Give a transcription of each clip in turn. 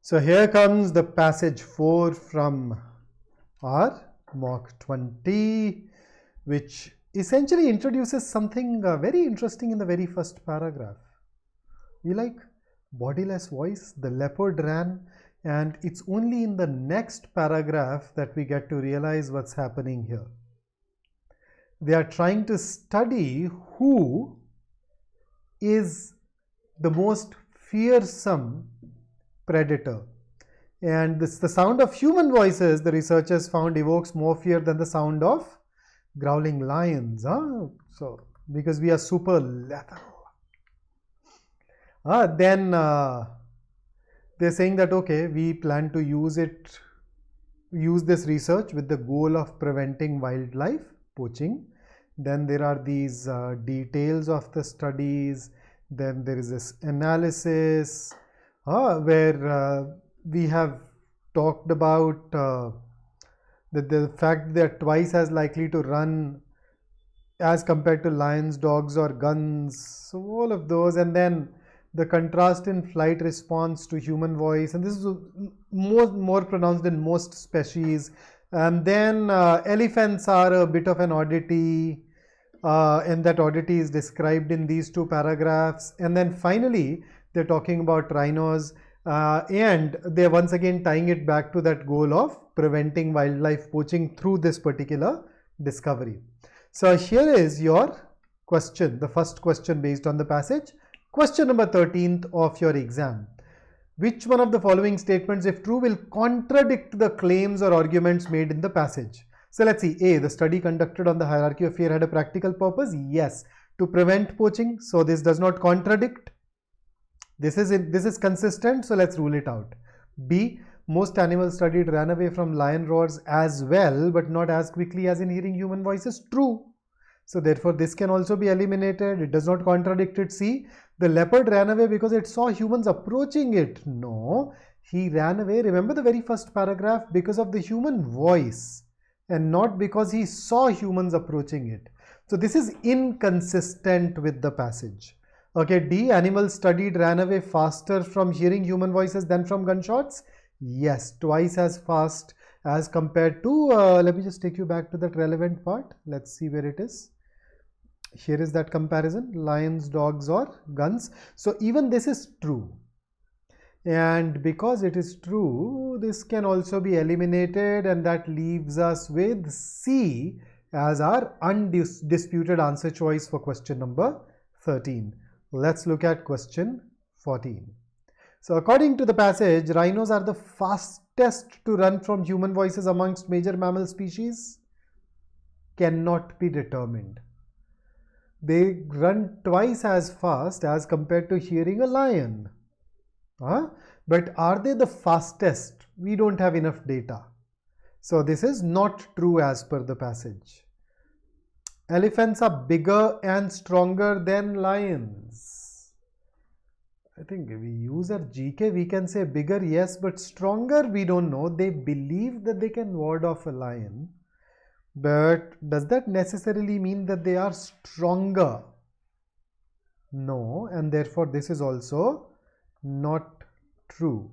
So here comes the passage 4 from our mock 20, which essentially introduces something very interesting in the very first paragraph. You like bodiless voice, the leopard ran, and it's only in the next paragraph that we get to realize what's happening here. They are trying to study who is the most fearsome predator, and the sound of human voices, the researchers found, evokes more fear than the sound of growling lions. So because we are super lethal. Then they're saying that okay, we plan to use this research with the goal of preventing wildlife poaching. Then there are these details of the studies. Then there is this analysis where we have talked about the fact they are twice as likely to run as compared to lions, dogs, or guns. So all of those, and then the contrast in flight response to human voice, and this is more pronounced in most species. And then elephants are a bit of an oddity, and that oddity is described in these two paragraphs. And then finally they're talking about rhinos, and they're once again tying it back to that goal of preventing wildlife poaching through this particular discovery. So here is your question, the first question based on the passage. Question number 13th of your exam. Which one of the following statements, if true, will contradict the claims or arguments made in the passage? So let's see. A, the study conducted on the hierarchy of fear had a practical purpose. Yes, to prevent poaching. So this does not contradict. This is consistent. So let's rule it out. B, most animals studied ran away from lion roars as well, but not as quickly as in hearing human voices. True. So therefore this can also be eliminated. It does not contradict it. C, the leopard ran away because it saw humans approaching it. No, he ran away, remember the very first paragraph, because of the human voice and not because he saw humans approaching it. So this is inconsistent with the passage. Okay, D, animals studied ran away faster from hearing human voices than from gunshots. Yes, twice as fast as compared to, let me just take you back to that relevant part. Let's see where it is. Here is that comparison, lions, dogs, or guns. So even this is true. And because it is true, this can also be eliminated, and that leaves us with C as our undisputed answer choice for question number 13. Let's look at question 14. So according to the passage, rhinos are the fastest to run from human voices amongst major mammal species. Cannot be determined. They run twice as fast as compared to hearing a lion. But are they the fastest? We don't have enough data. So this is not true as per the passage. Elephants are bigger and stronger than lions. I think if we use our GK, we can say bigger, yes, but stronger, we don't know. They believe that they can ward off a lion. But does that necessarily mean that they are stronger? No, and therefore this is also not true.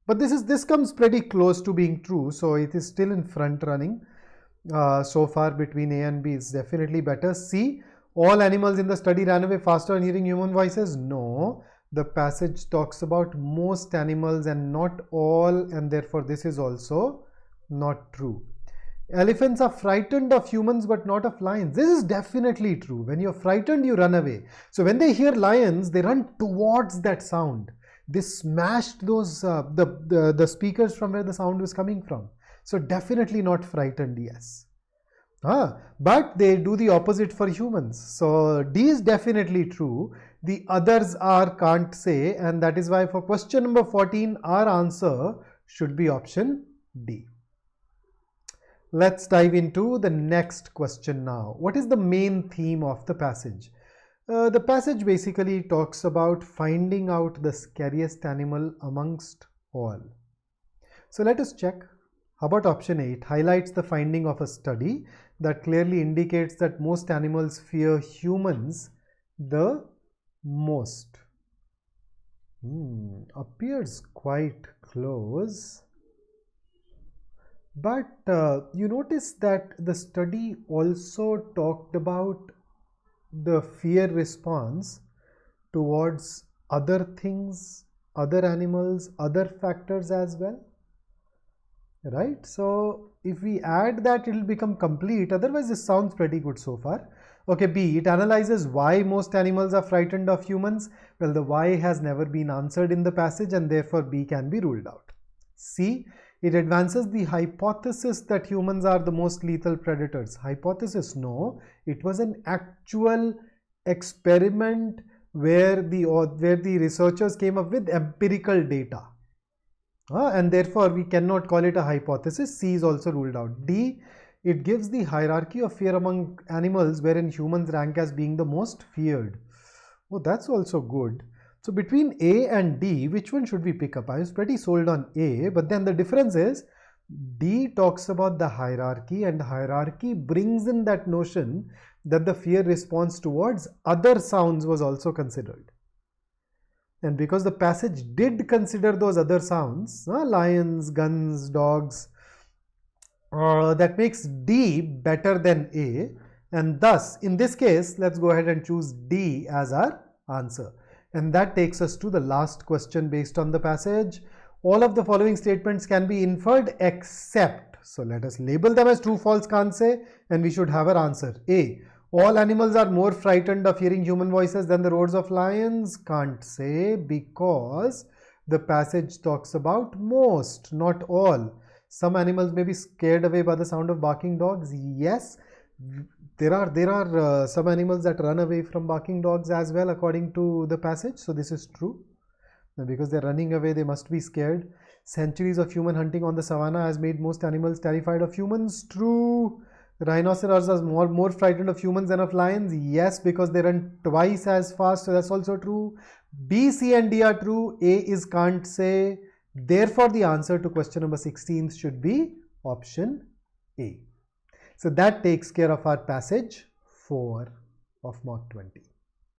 But this comes pretty close to being true, so it is still in front running. So far between A and B is definitely better. C, all animals in the study ran away faster on hearing human voices. No, the passage talks about most animals and not all, and therefore this is also not true. Elephants are frightened of humans but not of lions. This is definitely true. When you're frightened, you run away. So when they hear lions, they run towards that sound. They smashed those the speakers from where the sound was coming from. So definitely not frightened, yes. But they do the opposite for humans. So D is definitely true. The others are can't say, and that is why for question number 14, our answer should be option D. Let's dive into the next question now. What is the main theme of the passage? The passage basically talks about finding out the scariest animal amongst all. So let us check. How about option 8? Highlights the finding of a study that clearly indicates that most animals fear humans the most. Appears quite close. But you notice that the study also talked about the fear response towards other things, other animals, other factors as well, right? So if we add that, it will become complete. Otherwise, this sounds pretty good so far. Okay, B, it analyzes why most animals are frightened of humans. Well, the why has never been answered in the passage, and therefore B can be ruled out. C, it advances the hypothesis that humans are the most lethal predators. Hypothesis, no, it was an actual experiment where the researchers came up with empirical data. And therefore we cannot call it a hypothesis. C is also ruled out. D, it gives the hierarchy of fear among animals wherein humans rank as being the most feared. Oh, that's also good. So between A and D, which one should we pick up? I was pretty sold on A, but then the difference is D talks about the hierarchy, and hierarchy brings in that notion that the fear response towards other sounds was also considered. And because the passage did consider those other sounds, lions, guns, dogs, that makes D better than A. And thus, in this case, let's go ahead and choose D as our answer. And that takes us to the last question based on the passage. All of the following statements can be inferred except, so let us label them as true, false, can't say, and we should have our answer. A, all animals are more frightened of hearing human voices than the roars of lions. Can't say, because the passage talks about most, not all. Some animals may be scared away by the sound of barking dogs. Yes, there are some animals that run away from barking dogs as well, according to the passage. So this is true. Because they're running away, they must be scared. Centuries of human hunting on the savannah has made most animals terrified of humans. True. Rhinoceros are more frightened of humans than of lions. Yes, because they run twice as fast. So that's also true. B, C and D are true. A is can't say. Therefore, the answer to question number 16 should be option A. So that takes care of our passage 4 of Mock 20.